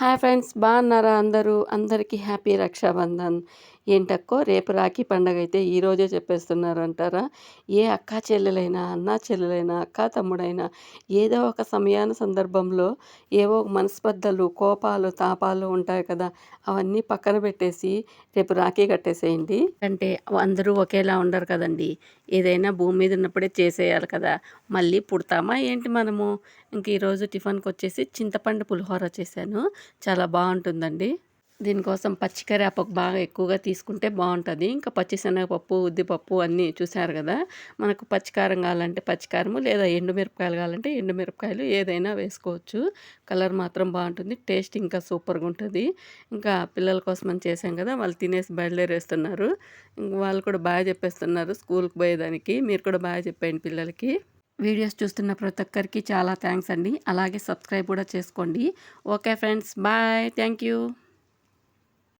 Hi friends, బాగున్నారా అందరూ? అందరికీ హ్యాపీ రక్షాబంధన్. ఏంటక్కో రేపు రాఖీ పండగైతే ఈరోజే చెప్పేస్తున్నారంటారా? ఏ అక్కా చెల్లెలైనా, అన్నా చెల్లెలైనా, అక్కా తమ్ముడైనా ఏదో ఒక సమయాన సందర్భంలో ఏవో మనస్పర్ధలు, కోపాలు, తాపాలు ఉంటాయి కదా! అవన్నీ పక్కన పెట్టేసి రేపు రాఖీ కట్టేసేయండి. అంటే అందరూ ఒకేలా ఉండరు కదండీ! ఏదైనా భూమి మీద ఉన్నప్పుడే చేసేయాలి కదా! మళ్ళీ పుడతామా ఏంటి మనము? ఇంక ఈరోజు టిఫిన్‌కొచ్చేసి చింతపండు పులిహోర చేశాను. చాలా బావుంటుందండి. దీనికోసం పచ్చికరేపాకు బాగా ఎక్కువగా తీసుకుంటే బావుంటది. ఇంకా పచ్చిశనగపప్పు, ఉద్దిపప్పు అన్నీ చూసారు గదా! మనకు పచ్చికారం కావాలంటే పచ్చికారము, లేదా ఎండుమిరపకాయలు కావాలంటే ఎండుమిరపకాయలు ఏదైనా వేసుకోవచ్చు. కలర్ మాత్రం బావుంటుంది. టేస్ట్ ఇంకా సూపర్‌గుంటది. ఇంకా పిల్లల కోసమని చేశాం గదా! వాళ్ళు తినేసి బయలుదేరేస్తున్నారు. ఇంక వాళ్ళు కూడా బాయ్ చెప్పేస్తున్నారు స్కూలుకి పోయేదానికి. మీరు కూడా బాయ్ చెప్పేయండి పిల్లలకి. వీడియోస్ చూస్తున్న ప్రతి ఒక్కరికి చాలా థ్యాంక్స్ అండి. అలాగే సబ్స్క్రైబ్ కూడా చేసుకోండి. Okay friends, bye. Thank you.